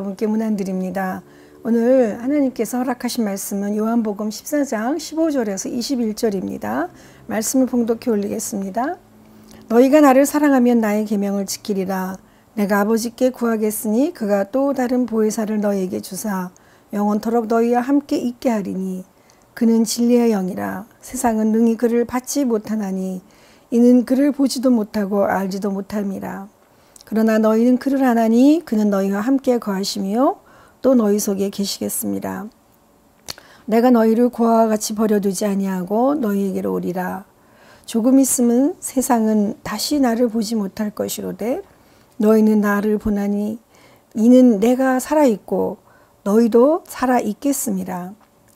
여러분께 문안드립니다. 오늘 하나님께서 허락하신 말씀은 요한복음 14장 15절에서 21절입니다. 말씀을 봉독해 올리겠습니다. 너희가 나를 사랑하면 나의 계명을 지키리라. 내가 아버지께 구하겠으니 그가 또 다른 보혜사를 너희에게 주사 영원토록 너희와 함께 있게 하리니 그는 진리의 영이라. 세상은 능히 그를 받지 못하나니 이는 그를 보지도 못하고 알지도 못함이라. 그러나 너희는 그를 아나니 그는 너희와 함께 거하시며 또 너희 속에 계시겠습니다. 내가 너희를 고아와 같이 버려두지 아니하고 너희에게로 오리라. 조금 있으면 세상은 다시 나를 보지 못할 것이로되 너희는 나를 보나니 이는 내가 살아있고 너희도 살아있겠습니다.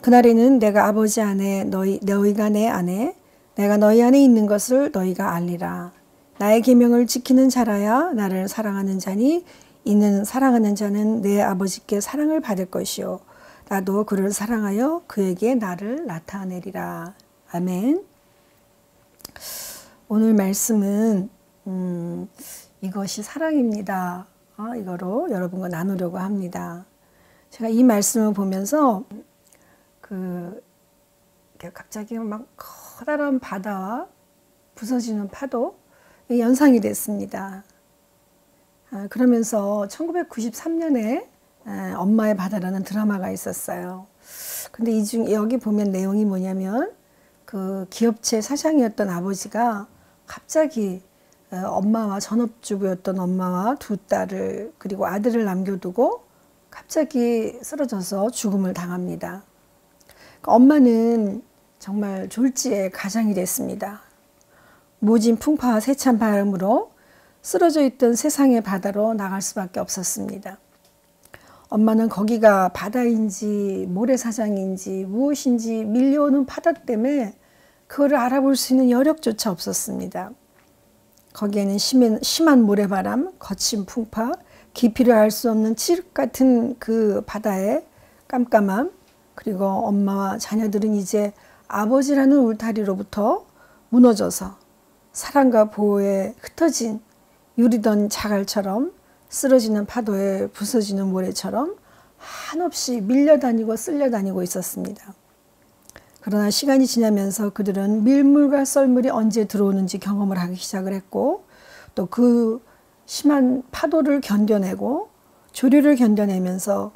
그날에는 내가 아버지 안에 너희가 내 안에 내가 너희 안에 있는 것을 너희가 알리라. 나의 계명을 지키는 자라야 나를 사랑하는 자니 이는 사랑하는 자는 내 아버지께 사랑을 받을 것이요 나도 그를 사랑하여 그에게 나를 나타내리라. 아멘. 오늘 말씀은 이것이 사랑입니다. 이거로 여러분과 나누려고 합니다. 제가 이 말씀을 보면서 갑자기 막 커다란 바다와 부서지는 파도 연상이 됐습니다. 그러면서 1993년에 엄마의 바다라는 드라마가 있었어요. 근데 여기 보면 내용이 뭐냐면 그 기업체 사장이었던 아버지가 갑자기 엄마와 전업주부였던 엄마와 두 딸을 그리고 아들을 남겨두고 갑자기 쓰러져서 죽음을 당합니다. 엄마는 정말 졸지에 가장이 됐습니다. 모진 풍파와 세찬 바람으로 쓰러져 있던 세상의 바다로 나갈 수밖에 없었습니다. 엄마는 거기가 바다인지 모래사장인지 무엇인지 밀려오는 파도 때문에 그거를 알아볼 수 있는 여력조차 없었습니다. 거기에는 심한 모래바람, 거친 풍파, 깊이를 알 수 없는 칠흑 같은 그 바다의 깜깜함, 그리고 엄마와 자녀들은 이제 아버지라는 울타리로부터 무너져서 사랑과 보호에 흩어진 유리던 자갈처럼 쓰러지는 파도에 부서지는 모래처럼 한없이 밀려다니고 쓸려다니고 있었습니다. 그러나 시간이 지나면서 그들은 밀물과 썰물이 언제 들어오는지 경험을 하기 시작을 했고 또 그 심한 파도를 견뎌내고 조류를 견뎌내면서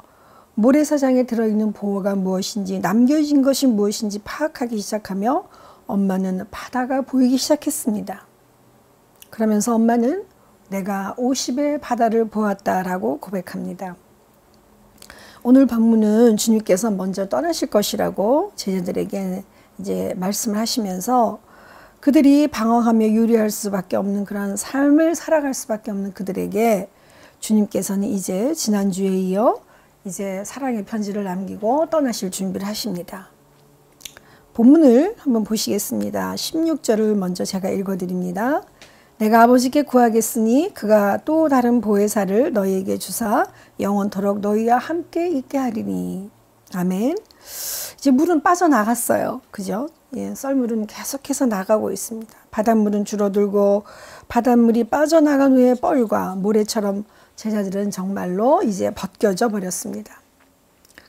모래사장에 들어있는 보호가 무엇인지 남겨진 것이 무엇인지 파악하기 시작하며 엄마는 바다가 보이기 시작했습니다. 그러면서 엄마는 내가 50의 바다를 보았다라고 고백합니다. 오늘 본문은 주님께서 먼저 떠나실 것이라고 제자들에게 이제 말씀을 하시면서 그들이 방황하며 유리할 수밖에 없는 그런 삶을 살아갈 수밖에 없는 그들에게 주님께서는 이제 지난주에 이어 이제 사랑의 편지를 남기고 떠나실 준비를 하십니다. 본문을 한번 보시겠습니다. 16절을 먼저 제가 읽어드립니다. 내가 아버지께 구하겠으니 그가 또 다른 보혜사를 너희에게 주사 영원토록 너희와 함께 있게 하리니. 아멘. 이제 물은 빠져나갔어요. 그죠? 예, 썰물은 계속해서 나가고 있습니다. 바닷물은 줄어들고 바닷물이 빠져나간 후에 뻘과 모래처럼 제자들은 정말로 이제 벗겨져 버렸습니다.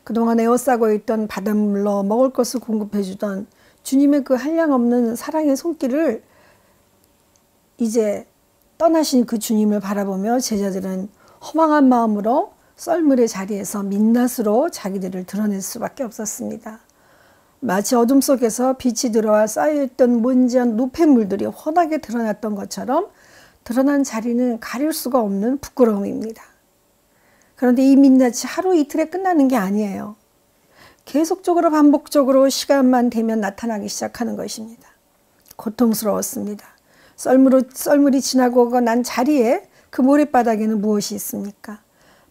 그동안 에워싸고 있던 바닷물로 먹을 것을 공급해 주던 주님의 그 한량없는 사랑의 손길을 이제 떠나신 그 주님을 바라보며 제자들은 허망한 마음으로 썰물의 자리에서 민낯으로 자기들을 드러낼 수밖에 없었습니다. 마치 어둠 속에서 빛이 들어와 쌓여있던 먼지한 노폐물들이 훤하게 드러났던 것처럼 드러난 자리는 가릴 수가 없는 부끄러움입니다. 그런데 이 민낯이 하루 이틀에 끝나는 게 아니에요. 계속적으로 반복적으로 시간만 되면 나타나기 시작하는 것입니다. 고통스러웠습니다. 썰물이 지나고 난 자리에 그 모래바닥에는 무엇이 있습니까?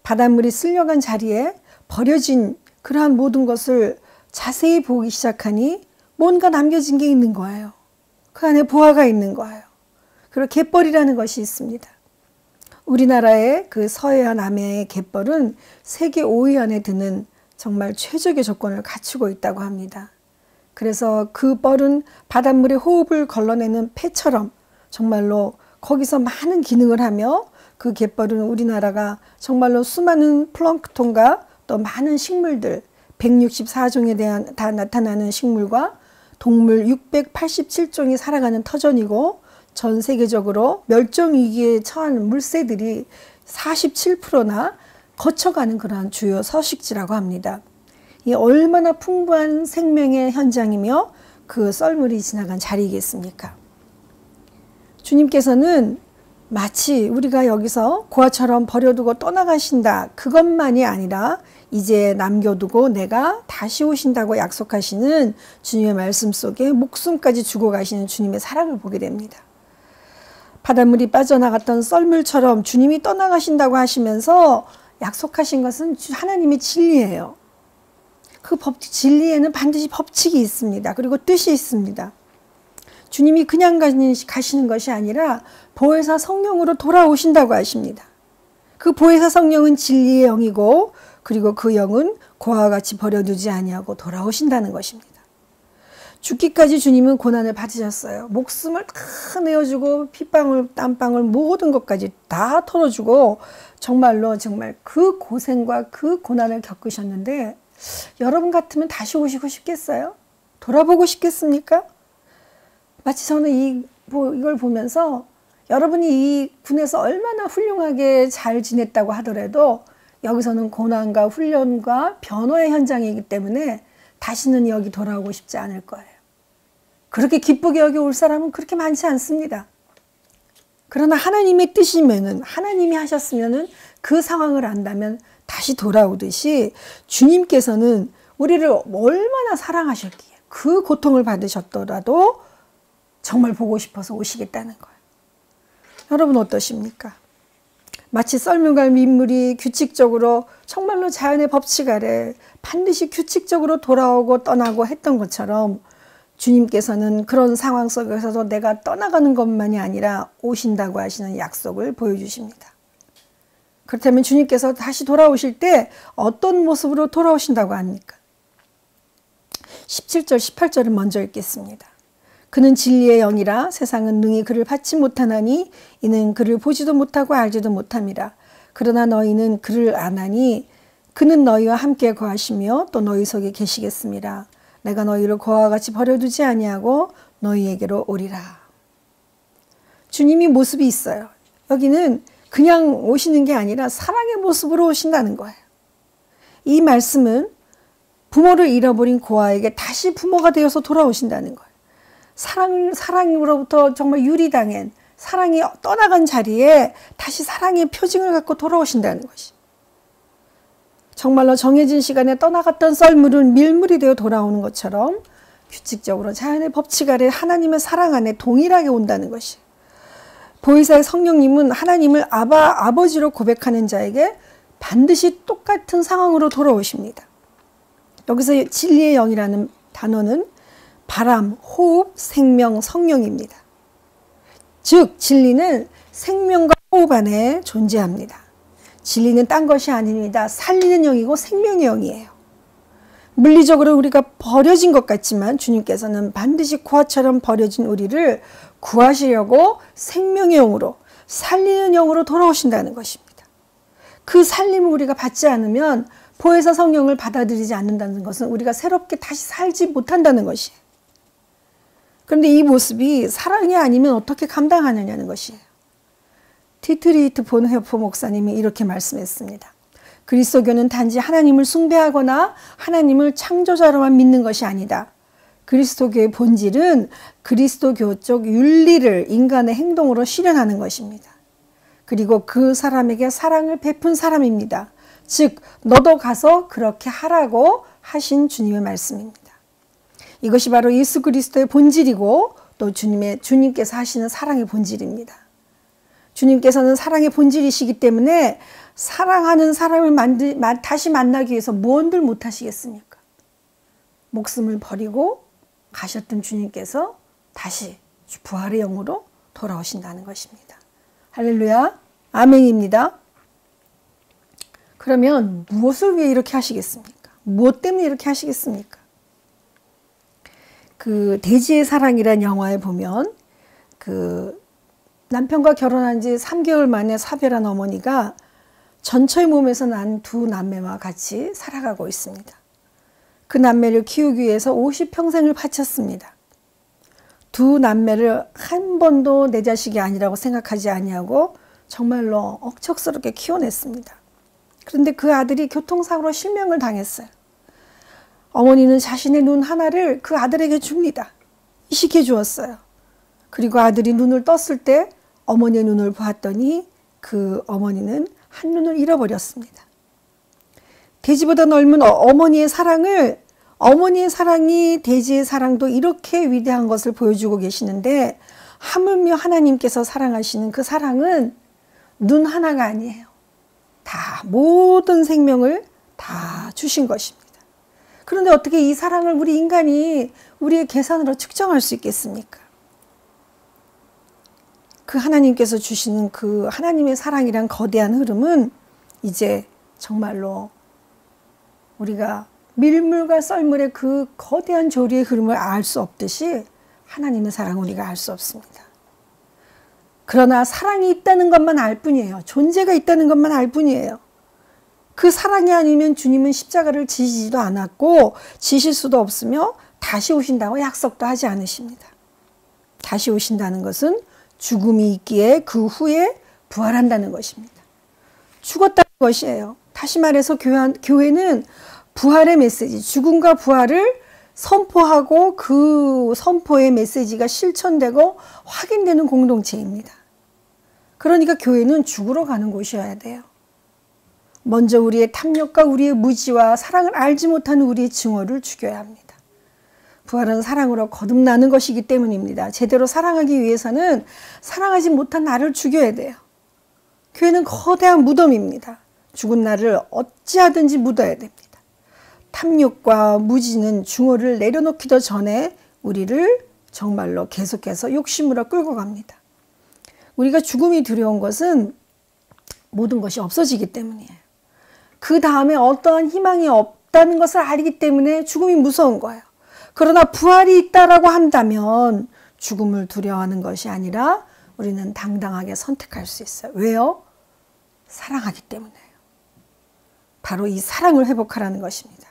바닷물이 쓸려간 자리에 버려진 그러한 모든 것을 자세히 보기 시작하니 뭔가 남겨진 게 있는 거예요. 그 안에 보화가 있는 거예요. 그리고 갯벌이라는 것이 있습니다. 우리나라의 그 서해안 남해의 갯벌은 세계 5위 안에 드는 정말 최적의 조건을 갖추고 있다고 합니다. 그래서 그 뻘은 바닷물의 호흡을 걸러내는 폐처럼 정말로 거기서 많은 기능을 하며 그 갯벌은 우리나라가 정말로 수많은 플랑크톤과 또 많은 식물들 164종에 대한 다 나타나는 식물과 동물 687종이 살아가는 터전이고 전 세계적으로 멸종위기에 처한 물새들이 47%나 거쳐가는 그러한 주요 서식지라고 합니다. 이 얼마나 풍부한 생명의 현장이며 그 썰물이 지나간 자리이겠습니까? 주님께서는 마치 우리가 여기서 고아처럼 버려두고 떠나가신다 그것만이 아니라 이제 남겨두고 내가 다시 오신다고 약속하시는 주님의 말씀 속에 목숨까지 주고 가시는 주님의 사랑을 보게 됩니다. 바닷물이 빠져나갔던 썰물처럼 주님이 떠나가신다고 하시면서 약속하신 것은 하나님의 진리예요. 그 진리에는 반드시 법칙이 있습니다. 그리고 뜻이 있습니다. 주님이 그냥 가시는 것이 아니라 보혜사 성령으로 돌아오신다고 하십니다. 그 보혜사 성령은 진리의 영이고 그리고 그 영은 고아와 같이 버려두지 아니하고 돌아오신다는 것입니다. 죽기까지 주님은 고난을 받으셨어요. 목숨을 다 내어주고 핏방울 땀방울 모든 것까지 다 털어주고 정말로 정말 그 고생과 그 고난을 겪으셨는데 여러분 같으면 다시 오시고 싶겠어요? 돌아보고 싶겠습니까? 마치 저는 이걸 보면서 여러분이 이 군에서 얼마나 훌륭하게 잘 지냈다고 하더라도 여기서는 고난과 훈련과 변호의 현장이기 때문에 다시는 여기 돌아오고 싶지 않을 거예요. 그렇게 기쁘게 여기 올 사람은 그렇게 많지 않습니다. 그러나 하나님의 뜻이면은 하나님이 하셨으면은 그 상황을 안다면 다시 돌아오듯이 주님께서는 우리를 얼마나 사랑하셨기에 그 고통을 받으셨더라도 정말 보고 싶어서 오시겠다는 거예요. 여러분 어떠십니까? 마치 썰물과 민물이 규칙적으로 정말로 자연의 법칙 아래 반드시 규칙적으로 돌아오고 떠나고 했던 것처럼 주님께서는 그런 상황 속에서도 내가 떠나가는 것만이 아니라 오신다고 하시는 약속을 보여주십니다. 그렇다면 주님께서 다시 돌아오실 때 어떤 모습으로 돌아오신다고 합니까? 17절, 18절을 먼저 읽겠습니다. 그는 진리의 영이라 세상은 능히 그를 받지 못하나니 이는 그를 보지도 못하고 알지도 못함이라. 그러나 너희는 그를 아나니 그는 너희와 함께 거하시며 또 너희 속에 계시겠습니다. 내가 너희를 고아와 같이 버려두지 아니하고 너희에게로 오리라. 주님이 모습이 있어요. 여기는 그냥 오시는 게 아니라 사랑의 모습으로 오신다는 거예요. 이 말씀은 부모를 잃어버린 고아에게 다시 부모가 되어서 돌아오신다는 거예요. 사랑으로부터 정말 유리당한 사랑이 떠나간 자리에 다시 사랑의 표징을 갖고 돌아오신다는 것이. 정말로 정해진 시간에 떠나갔던 썰물은 밀물이 되어 돌아오는 것처럼 규칙적으로 자연의 법칙 아래 하나님의 사랑 안에 동일하게 온다는 것이. 보혜사의 성령님은 하나님을 아버지로 고백하는 자에게 반드시 똑같은 상황으로 돌아오십니다. 여기서 진리의 영이라는 단어는 바람, 호흡, 생명, 성령입니다. 즉 진리는 생명과 호흡 안에 존재합니다. 진리는 딴 것이 아닙니다. 살리는 영이고 생명의 영이에요. 물리적으로 우리가 버려진 것 같지만 주님께서는 반드시 고아처럼 버려진 우리를 구하시려고 생명의 영으로 살리는 영으로 돌아오신다는 것입니다. 그 살림을 우리가 받지 않으면 보혜사 성령을 받아들이지 않는다는 것은 우리가 새롭게 다시 살지 못한다는 것이에요. 그런데 이 모습이 사랑이 아니면 어떻게 감당하느냐는 것이에요. 디트리히트 본헤퍼 목사님이 이렇게 말씀했습니다. 그리스도교는 단지 하나님을 숭배하거나 하나님을 창조자로만 믿는 것이 아니다. 그리스도교의 본질은 그리스도교적 윤리를 인간의 행동으로 실현하는 것입니다. 그리고 그 사람에게 사랑을 베푼 사람입니다. 즉 너도 가서 그렇게 하라고 하신 주님의 말씀입니다. 이것이 바로 예수 그리스도의 본질이고 또 주님께서 하시는 사랑의 본질입니다. 주님께서는 사랑의 본질이시기 때문에 사랑하는 사람을 다시 만나기 위해서 무언들 못하시겠습니까? 목숨을 버리고 가셨던 주님께서 다시 부활의 영으로 돌아오신다는 것입니다. 할렐루야, 아멘입니다. 그러면 무엇을 위해 이렇게 하시겠습니까? 무엇 때문에 이렇게 하시겠습니까? 그 대지의 사랑이란 영화에 보면 그 남편과 결혼한 지 3개월 만에 사별한 어머니가 전처의 몸에서 난 두 남매와 같이 살아가고 있습니다. 그 남매를 키우기 위해서 50평생을 바쳤습니다. 두 남매를 한 번도 내 자식이 아니라고 생각하지 아니하고 정말로 억척스럽게 키워냈습니다. 그런데 그 아들이 교통사고로 실명을 당했어요. 어머니는 자신의 눈 하나를 그 아들에게 줍니다. 이식해 주었어요. 그리고 아들이 눈을 떴을 때 어머니의 눈을 보았더니 그 어머니는 한 눈을 잃어버렸습니다. 대지보다 넓은 어머니의 사랑이 대지의 사랑도 이렇게 위대한 것을 보여주고 계시는데, 하물며 하나님께서 사랑하시는 그 사랑은 눈 하나가 아니에요. 다 모든 생명을 다 주신 것입니다. 그런데 어떻게 이 사랑을 우리 인간이 우리의 계산으로 측정할 수 있겠습니까? 그 하나님께서 주시는 그 하나님의 사랑이란 거대한 흐름은 이제 정말로 우리가 밀물과 썰물의 그 거대한 조리의 흐름을 알 수 없듯이 하나님의 사랑을 우리가 알 수 없습니다. 그러나 사랑이 있다는 것만 알 뿐이에요. 존재가 있다는 것만 알 뿐이에요. 그 사랑이 아니면 주님은 십자가를 지시지도 않았고 지실 수도 없으며 다시 오신다고 약속도 하지 않으십니다. 다시 오신다는 것은 죽음이 있기에 그 후에 부활한다는 것입니다. 죽었다는 것이에요. 다시 말해서 교회는 부활의 메시지, 죽음과 부활을 선포하고 그 선포의 메시지가 실천되고 확인되는 공동체입니다. 그러니까 교회는 죽으러 가는 곳이어야 돼요. 먼저 우리의 탐욕과 우리의 무지와 사랑을 알지 못하는 우리의 증오를 죽여야 합니다. 부활은 사랑으로 거듭나는 것이기 때문입니다. 제대로 사랑하기 위해서는 사랑하지 못한 나를 죽여야 돼요. 교회는 거대한 무덤입니다. 죽은 나를 어찌하든지 묻어야 됩니다. 탐욕과 무지는 증오를 내려놓기도 전에 우리를 정말로 계속해서 욕심으로 끌고 갑니다. 우리가 죽음이 두려운 것은 모든 것이 없어지기 때문이에요. 그 다음에 어떠한 희망이 없다는 것을 알기 때문에 죽음이 무서운 거예요. 그러나 부활이 있다라고 한다면 죽음을 두려워하는 것이 아니라 우리는 당당하게 선택할 수 있어요. 왜요? 사랑하기 때문에요. 바로 이 사랑을 회복하라는 것입니다.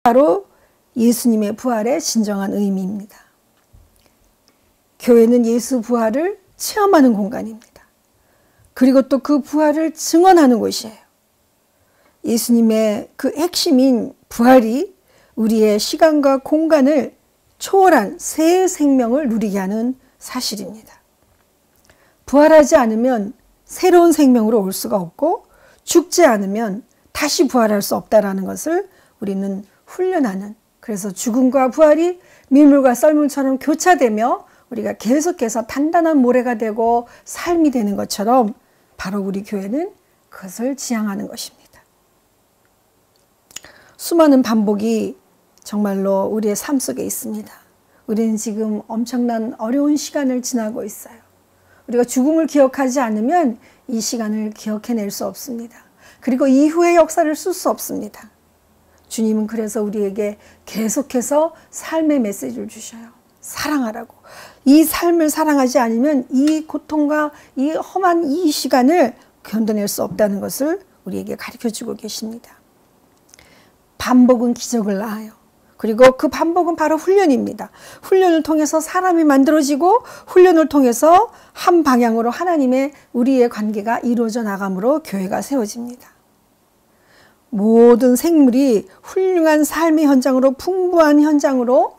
바로 예수님의 부활의 진정한 의미입니다. 교회는 예수 부활을 체험하는 공간입니다. 그리고 또 그 부활을 증언하는 곳이에요. 예수님의 그 핵심인 부활이 우리의 시간과 공간을 초월한 새 생명을 누리게 하는 사실입니다. 부활하지 않으면 새로운 생명으로 올 수가 없고 죽지 않으면 다시 부활할 수 없다는 것을 우리는 훈련하는, 그래서 죽음과 부활이 밀물과 썰물처럼 교차되며 우리가 계속해서 단단한 모래가 되고 삶이 되는 것처럼 바로 우리 교회는 그것을 지향하는 것입니다. 수많은 반복이 정말로 우리의 삶 속에 있습니다. 우리는 지금 엄청난 어려운 시간을 지나고 있어요. 우리가 죽음을 기억하지 않으면 이 시간을 기억해낼 수 없습니다. 그리고 이후의 역사를 쓸 수 없습니다. 주님은 그래서 우리에게 계속해서 삶의 메시지를 주셔요. 사랑하라고. 이 삶을 사랑하지 않으면 이 고통과 이 험한 이 시간을 견뎌낼 수 없다는 것을 우리에게 가르쳐주고 계십니다. 반복은 기적을 낳아요. 그리고 그 반복은 바로 훈련입니다. 훈련을 통해서 사람이 만들어지고 훈련을 통해서 한 방향으로 하나님의 우리의 관계가 이루어져 나감으로 교회가 세워집니다. 모든 생물이 훌륭한 삶의 현장으로, 풍부한 현장으로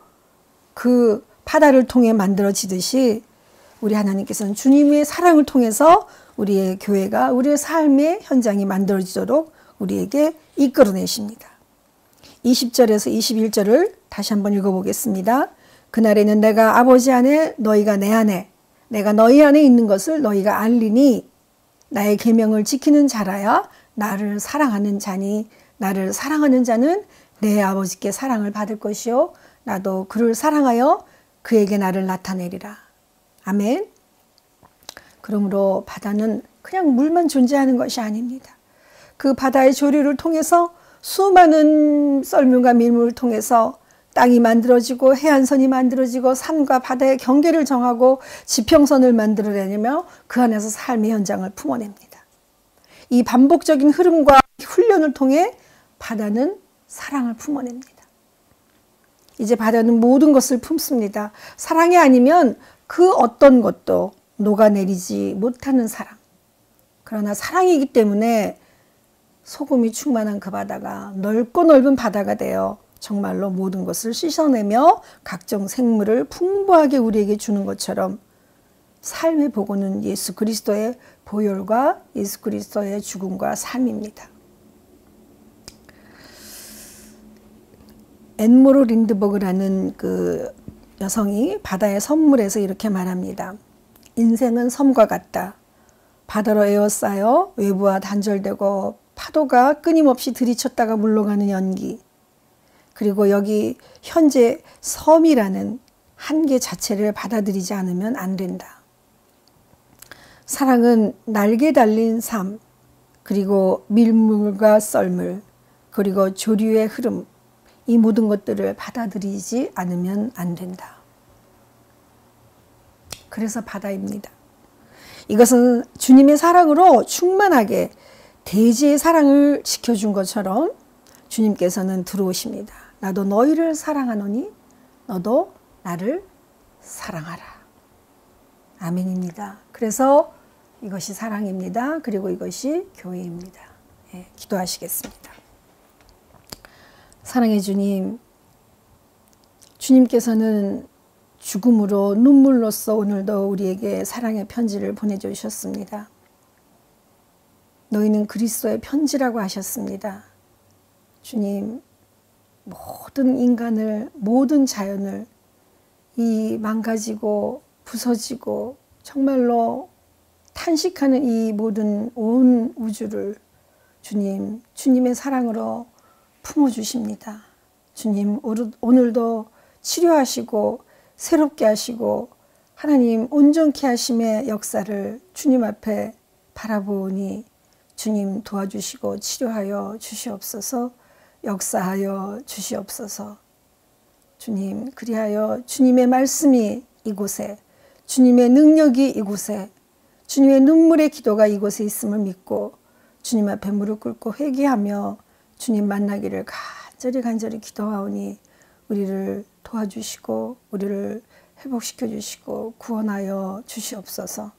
그 바다를 통해 만들어지듯이 우리 하나님께서는 주님의 사랑을 통해서 우리의 교회가, 우리의 삶의 현장이 만들어지도록 우리에게 이끌어내십니다. 20절에서 21절을 다시 한번 읽어보겠습니다. 그날에는 내가 아버지 안에 너희가 내 안에 내가 너희 안에 있는 것을 너희가 알리니 나의 계명을 지키는 자라야 나를 사랑하는 자니 나를 사랑하는 자는 내 아버지께 사랑을 받을 것이요 나도 그를 사랑하여 그에게 나를 나타내리라. 아멘. 그러므로 바다는 그냥 물만 존재하는 것이 아닙니다. 그 바다의 조류를 통해서 수많은 썰물과 밀물을 통해서 땅이 만들어지고 해안선이 만들어지고 산과 바다의 경계를 정하고 지평선을 만들어내며 그 안에서 삶의 현장을 품어냅니다. 이 반복적인 흐름과 훈련을 통해 바다는 사랑을 품어냅니다. 이제 바다는 모든 것을 품습니다. 사랑이 아니면 그 어떤 것도 녹아내리지 못하는 사랑. 그러나 사랑이기 때문에 소금이 충만한 그 바다가 넓고 넓은 바다가 되어 정말로 모든 것을 씻어내며 각종 생물을 풍부하게 우리에게 주는 것처럼 삶의 보고는 예수 그리스도의 보혈과 예수 그리스도의 죽음과 삶입니다. 앤모로 린드버그라는 그 여성이 바다의 선물에서 이렇게 말합니다. 인생은 섬과 같다. 바다로 에워싸여 외부와 단절되고 파도가 끊임없이 들이쳤다가 물러가는 연기. 그리고 여기 현재 섬이라는 한계 자체를 받아들이지 않으면 안 된다. 사랑은 날개 달린 삶, 그리고 밀물과 썰물, 그리고 조류의 흐름, 이 모든 것들을 받아들이지 않으면 안 된다. 그래서 바다입니다. 이것은 주님의 사랑으로 충만하게 대지의 사랑을 지켜준 것처럼 주님께서는 들어오십니다. 나도 너희를 사랑하노니 너도 나를 사랑하라. 아멘입니다. 그래서 이것이 사랑입니다. 그리고 이것이 교회입니다. 예, 기도하시겠습니다. 사랑의 주님, 주님께서는 죽음으로 눈물로써 오늘도 우리에게 사랑의 편지를 보내주셨습니다. 너희는 그리스도의 편지라고 하셨습니다. 주님, 모든 인간을, 모든 자연을, 이 망가지고 부서지고 정말로 탄식하는 이 모든 온 우주를 주님, 주님의 사랑으로 품어주십니다. 주님, 오늘도 치료하시고 새롭게 하시고 하나님 온전케 하심의 역사를 주님 앞에 바라보니 주님 도와주시고 치료하여 주시옵소서, 역사하여 주시옵소서. 주님, 그리하여 주님의 말씀이 이곳에, 주님의 능력이 이곳에, 주님의 눈물의 기도가 이곳에 있음을 믿고 주님 앞에 무릎 꿇고 회개하며 주님 만나기를 간절히 기도하오니 우리를 도와주시고 우리를 회복시켜 주시고 구원하여 주시옵소서.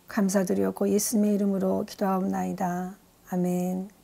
감사드렸고 예수님의 이름으로 기도하옵나이다. 아멘.